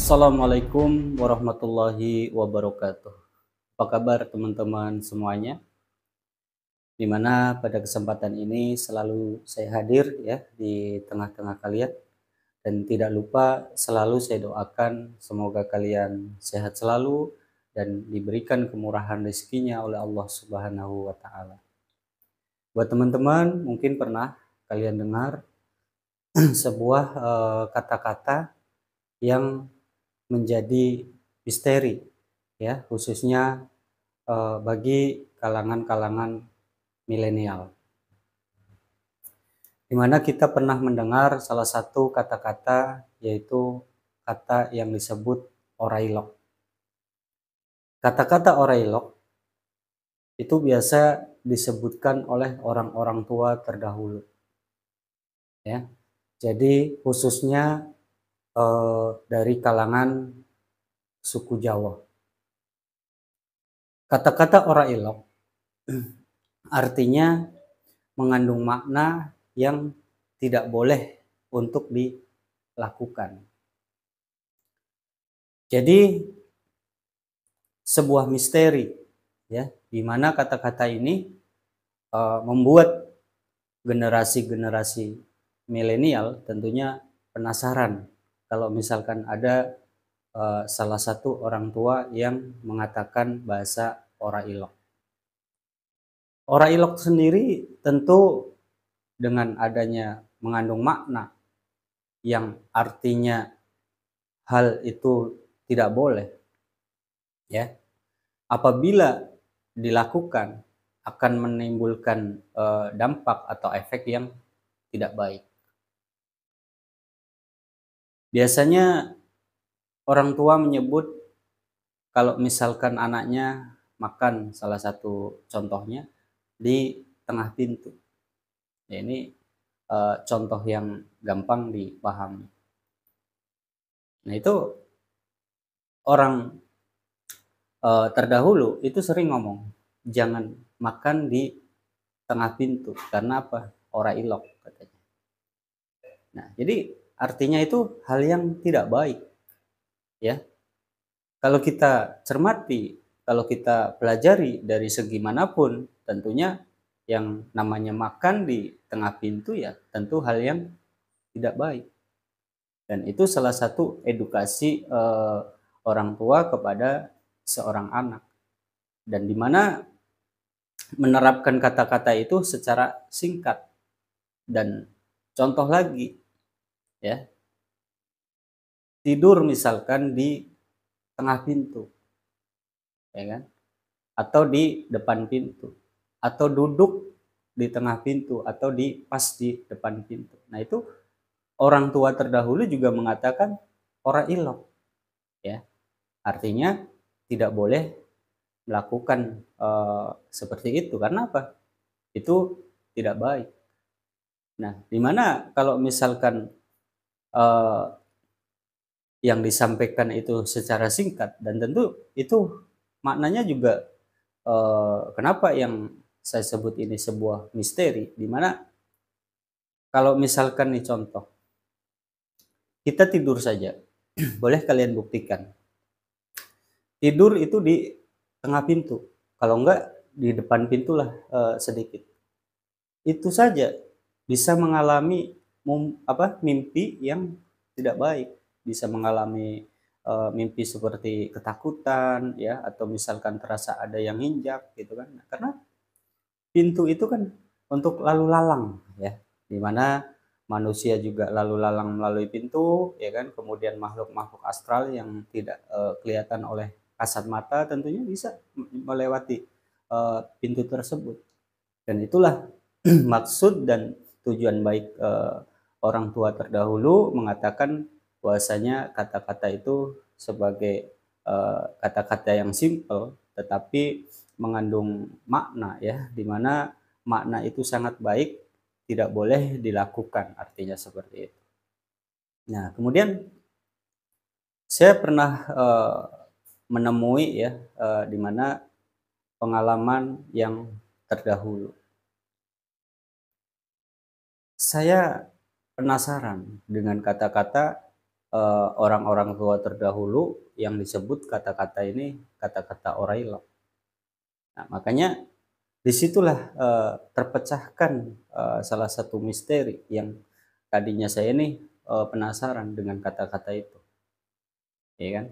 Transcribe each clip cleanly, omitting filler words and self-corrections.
Assalamualaikum warahmatullahi wabarakatuh. Apa kabar teman-teman semuanya? Dimana pada kesempatan ini selalu saya hadir ya di tengah-tengah kalian, dan tidak lupa selalu saya doakan semoga kalian sehat selalu dan diberikan kemurahan rezekinya oleh Allah Subhanahu wa taala. Buat teman-teman, mungkin pernah kalian dengar sebuah kata-kata yang menjadi misteri ya, khususnya bagi kalangan-kalangan milenial, di mana kita pernah mendengar salah satu kata-kata, yaitu kata yang disebut orailok. Kata-kata orailok itu biasa disebutkan oleh orang-orang tua terdahulu ya. Jadi khususnya dari kalangan suku Jawa. Kata-kata orailok artinya mengandung makna yang tidak boleh untuk dilakukan. Jadi sebuah misteri ya, di mana kata-kata ini membuat generasi-generasi milenial tentunya penasaran kalau misalkan ada salah satu orang tua yang mengatakan bahasa orailok. Orailok sendiri tentu dengan adanya mengandung makna yang artinya hal itu tidak boleh ya, apabila dilakukan akan menimbulkan dampak atau efek yang tidak baik. Biasanya orang tua menyebut kalau misalkan anaknya makan, salah satu contohnya di tengah pintu. Ya, ini contoh yang gampang dipahami. Nah, itu orang terdahulu itu sering ngomong, jangan makan di tengah pintu, karena apa? Orailok katanya. Nah, jadi artinya itu hal yang tidak baik ya. Kalau kita cermati, kalau kita pelajari dari segi manapun, tentunya yang namanya makan di tengah pintu ya tentu hal yang tidak baik. Dan itu salah satu edukasi orang tua kepada seorang anak. Dan di mana menerapkan kata-kata itu secara singkat. Dan contoh lagi ya, tidur misalkan di tengah pintu, ya kan? Atau di depan pintu, atau duduk di tengah pintu, atau pas di depan pintu. Nah, itu orang tua terdahulu juga mengatakan orailok ya. Artinya tidak boleh melakukan seperti itu, karena apa? Itu tidak baik. Nah, dimana kalau misalkan yang disampaikan itu secara singkat, dan tentu itu maknanya juga kenapa yang saya sebut ini sebuah misteri, dimana kalau misalkan nih contoh, kita tidur saja, boleh kalian buktikan, tidur itu di tengah pintu, kalau enggak di depan pintu lah sedikit, itu saja bisa mengalami mimpi yang tidak baik, bisa mengalami mimpi seperti ketakutan ya, atau misalkan terasa ada yang injak gitu kan. Nah, karena pintu itu kan untuk lalu lalang ya, dimana manusia juga lalu lalang melalui pintu ya kan, kemudian makhluk-makhluk astral yang tidak kelihatan oleh kasat mata tentunya bisa melewati pintu tersebut. Dan itulah maksud dan tujuan baik orang tua terdahulu mengatakan bahwasanya kata-kata itu sebagai kata-kata yang simple tetapi mengandung makna ya, dimana makna itu sangat baik, tidak boleh dilakukan, artinya seperti itu. Nah, kemudian saya pernah menemui ya, di mana pengalaman yang terdahulu. Saya penasaran dengan kata-kata orang-orang tua terdahulu yang disebut kata-kata ini kata-kata orailok. Nah, makanya disitulah terpecahkan salah satu misteri yang tadinya saya ini penasaran dengan kata-kata itu, ya kan?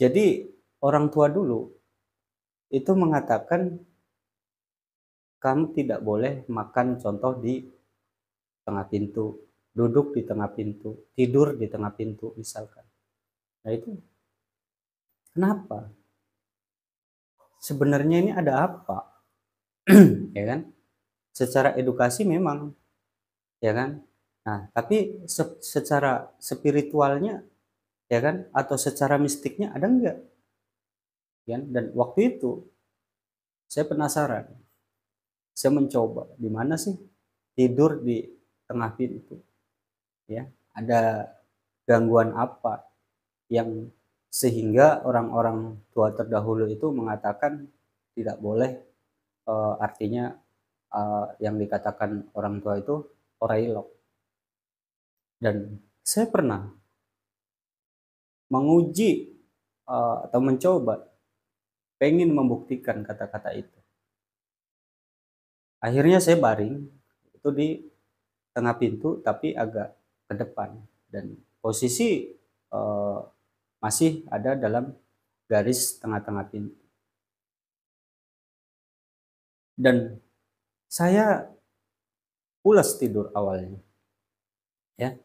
Jadi orang tua dulu itu mengatakan kamu tidak boleh makan contoh di tengah pintu, duduk di tengah pintu, tidur di tengah pintu misalkan. Nah itu kenapa? Sebenarnya ini ada apa? Ya kan? Secara edukasi memang, ya kan? Nah, tapi secara spiritualnya, ya kan? Atau secara mistiknya ada enggak? Ya kan? Dan waktu itu saya penasaran. Saya mencoba, di mana sih tidur di tengah pintu? Ya, ada gangguan apa yang sehingga orang-orang tua terdahulu itu mengatakan tidak boleh, artinya yang dikatakan orang tua itu orailok. Dan saya pernah menguji atau mencoba pengen membuktikan kata-kata itu. Akhirnya saya baring itu di tengah pintu tapi agak ke depan dan posisi masih ada dalam garis tengah-tengah pintu. Dan saya pulas tidur awalnya, ya.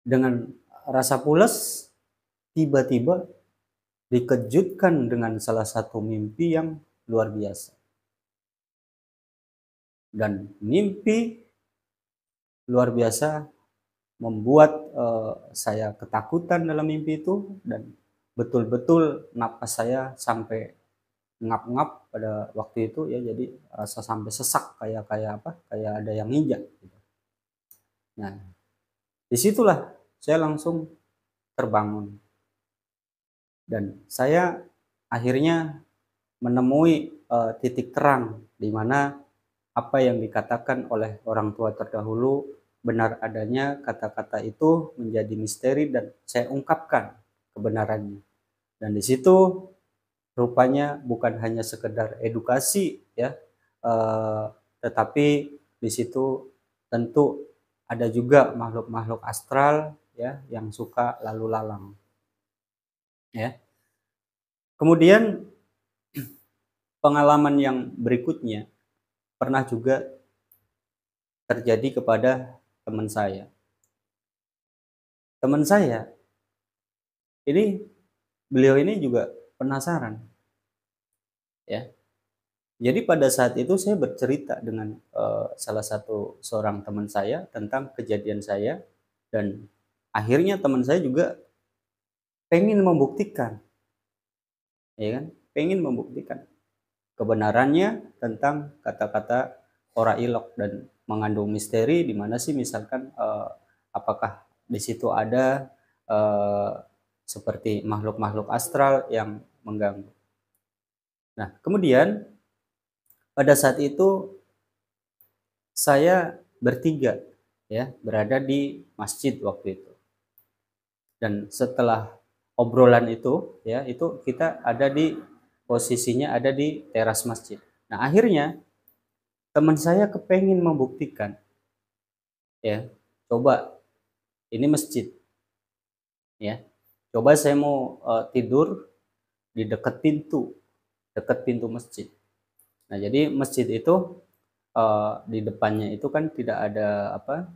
Dengan rasa pulas, tiba-tiba dikejutkan dengan salah satu mimpi yang luar biasa. Dan mimpi luar biasa membuat saya ketakutan dalam mimpi itu dan betul-betul napas saya sampai ngap-ngap pada waktu itu ya, jadi rasa sampai sesak kayak kayak apa? Kayak ada yang nginjak gitu. Nah, disitulah saya langsung terbangun dan saya akhirnya menemui titik terang di mana apa yang dikatakan oleh orang tua terdahulu benar adanya, kata-kata itu menjadi misteri dan saya ungkapkan kebenarannya. Dan di situ rupanya bukan hanya sekedar edukasi ya, tetapi di situ tentu ada juga makhluk-makhluk astral ya yang suka lalu lalang ya. Kemudian pengalaman yang berikutnya pernah juga terjadi kepada teman saya. Teman saya ini, beliau ini juga penasaran ya. Jadi pada saat itu saya bercerita dengan salah satu seorang teman saya tentang kejadian saya dan akhirnya teman saya juga pengen membuktikan, ya kan? Pengen membuktikan kebenarannya tentang kata-kata ora ilok dan mengandung misteri di mana sih misalkan apakah di situ ada seperti makhluk-makhluk astral yang mengganggu. Nah, kemudian pada saat itu saya bertiga ya berada di masjid waktu itu. Dan setelah obrolan itu ya itu kita ada di posisinya ada di teras masjid. Nah, akhirnya teman saya kepengen membuktikan ya, coba ini masjid ya. Coba saya mau tidur di dekat pintu masjid. Nah, jadi masjid itu di depannya itu kan tidak ada apa,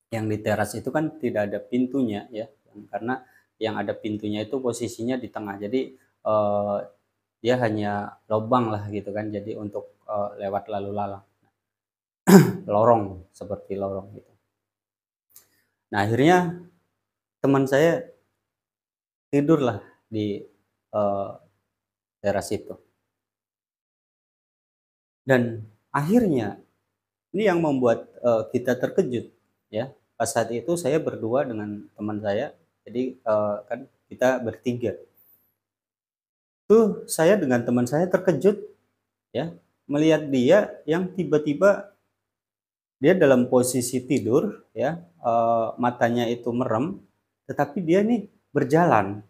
yang di teras itu kan tidak ada pintunya ya, karena yang ada pintunya itu posisinya di tengah. Jadi dia hanya lubang lah gitu kan. Jadi untuk lewat lalu lalang, lorong seperti lorong gitu. Nah, akhirnya teman saya tidurlah di teras itu. Dan akhirnya ini yang membuat kita terkejut ya. Pas saat itu saya berdua dengan teman saya. Jadi kan kita bertiga. Tuh saya dengan teman saya terkejut ya melihat dia yang tiba-tiba dia dalam posisi tidur ya, matanya itu merem, tetapi dia nih berjalan,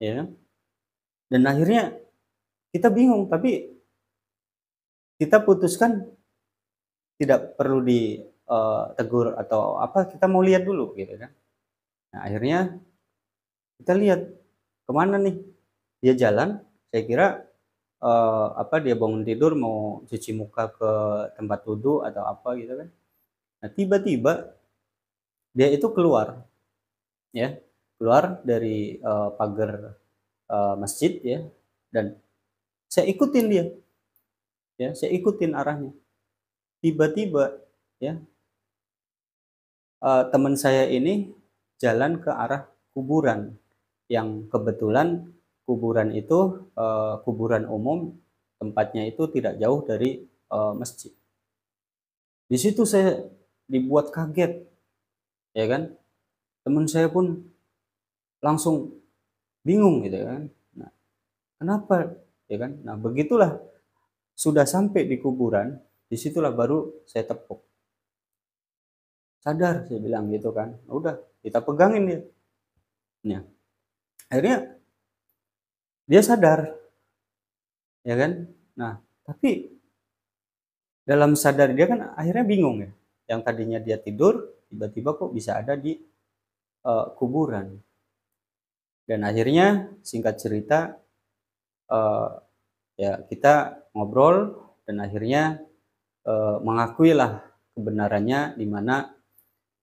ya. Dan akhirnya kita bingung, tapi kita putuskan tidak perlu tegur atau apa, kita mau lihat dulu gitu kan. Nah, akhirnya kita lihat kemana nih, dia jalan, saya kira, dia bangun tidur mau cuci muka ke tempat wudu atau apa gitu kan. Nah, tiba-tiba dia itu keluar ya, keluar dari, pagar, masjid ya, dan saya ikutin dia, ya, saya ikutin arahnya. Tiba-tiba ya, teman saya ini jalan ke arah kuburan, yang kebetulan kuburan itu, kuburan umum, tempatnya itu tidak jauh dari, masjid. Di situ saya dibuat kaget, ya kan. Teman saya pun langsung bingung gitu kan. Nah, kenapa? Ya kan. Nah, begitulah sudah sampai di kuburan, disitulah baru saya tepuk. Sadar, saya bilang gitu kan. Udah, kita pegangin dia. Nah, akhirnya dia sadar, ya kan. Nah, tapi dalam sadar dia kan akhirnya bingung ya. Yang tadinya dia tidur, tiba-tiba kok bisa ada di kuburan. Dan akhirnya singkat cerita, eh, ya kita ngobrol dan akhirnya mengakuilah kebenarannya, di mana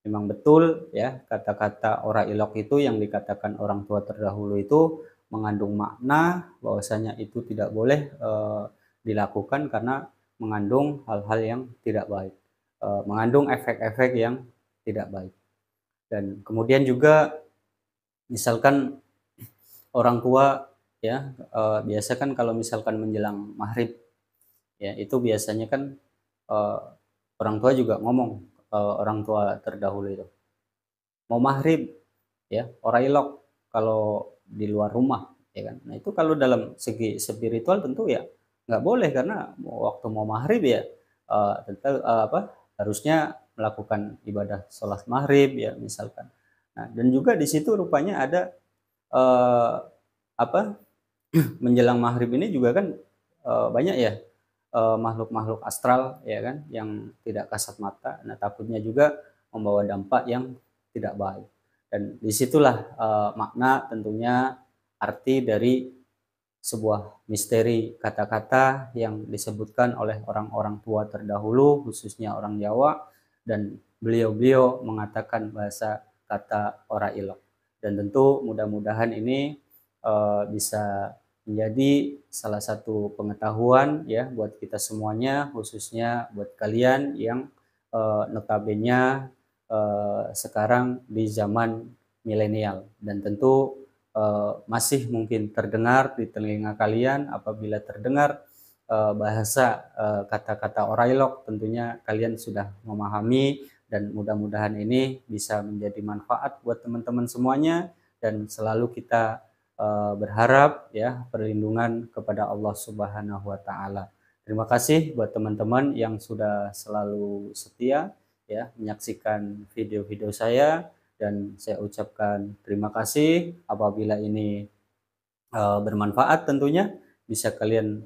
memang betul ya kata-kata ora ilok itu yang dikatakan orang tua terdahulu itu mengandung makna bahwasanya itu tidak boleh dilakukan karena mengandung hal-hal yang tidak baik, mengandung efek-efek yang tidak baik. Dan kemudian juga misalkan orang tua ya, biasa kan kalau misalkan menjelang maghrib ya, itu biasanya kan eh, orang tua juga ngomong, orang tua terdahulu itu mau maghrib ya, ora ilok kalau di luar rumah, ya kan. Nah, itu kalau dalam segi spiritual tentu ya nggak boleh, karena waktu mau maghrib ya, tentu harusnya melakukan ibadah sholat maghrib ya misalkan. Nah, dan juga di situ rupanya ada eh, apa menjelang maghrib ini juga kan banyak ya makhluk-makhluk astral ya kan, yang tidak kasat mata. Nah, takutnya juga membawa dampak yang tidak baik. Dan disitulah makna tentunya arti dari sebuah misteri kata-kata yang disebutkan oleh orang-orang tua terdahulu, khususnya orang Jawa, dan beliau-beliau mengatakan bahasa kata ora ilok. Dan tentu mudah-mudahan ini bisa menjadi salah satu pengetahuan ya buat kita semuanya, khususnya buat kalian yang notabene sekarang di zaman milenial, dan tentu masih mungkin terdengar di telinga kalian. Apabila terdengar bahasa kata-kata orailok, tentunya kalian sudah memahami, dan mudah-mudahan ini bisa menjadi manfaat buat teman-teman semuanya, dan selalu kita berharap ya perlindungan kepada Allah Subhanahu wa taala. Terima kasih buat teman-teman yang sudah selalu setia ya menyaksikan video-video saya, dan saya ucapkan terima kasih. Apabila ini bermanfaat, tentunya bisa kalian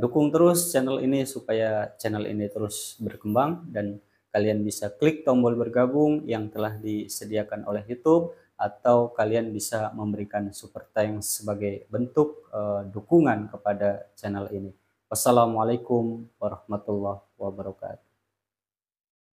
dukung terus channel ini supaya channel ini terus berkembang, dan kalian bisa klik tombol bergabung yang telah disediakan oleh YouTube, atau kalian bisa memberikan super thanks sebagai bentuk dukungan kepada channel ini. Wassalamualaikum warahmatullahi wabarakatuh.